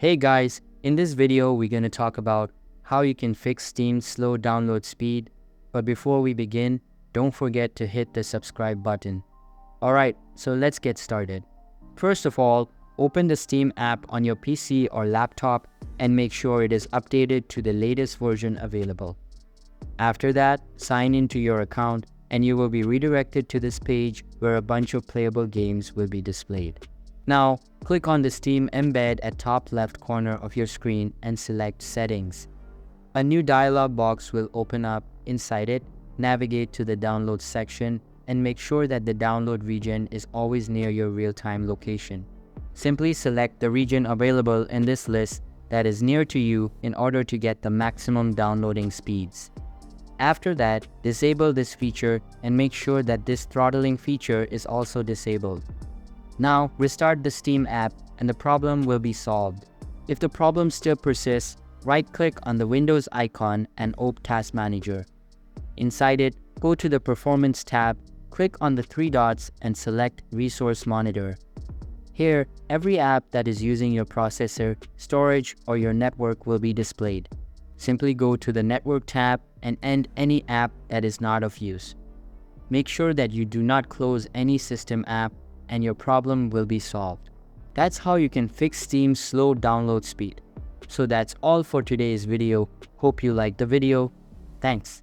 Hey guys, in this video we're going to talk about how you can fix Steam's slow download speed. But before we begin, don't forget to hit the subscribe button. Alright, so let's get started. First of all, open the Steam app on your PC or laptop and make sure it is updated to the latest version available. After that, sign into your account and you will be redirected to this page where a bunch of playable games will be displayed. Now, click on the Steam embed at top left corner of your screen and select Settings. A new dialog box will open up. Inside it, navigate to the Download section and make sure that the download region is always near your real-time location. Simply select the region available in this list that is near to you in order to get the maximum downloading speeds. After that, disable this feature and make sure that this throttling feature is also disabled. Now, restart the Steam app and the problem will be solved. If the problem still persists, right-click on the Windows icon and open Task Manager. Inside it, go to the Performance tab, click on the three dots and select Resource Monitor. Here, every app that is using your processor, storage, or your network will be displayed. Simply go to the Network tab and end any app that is not of use. Make sure that you do not close any system app and your problem will be solved. That's how you can fix Steam's slow download speed. So that's all for today's video. Hope you liked the video. Thanks.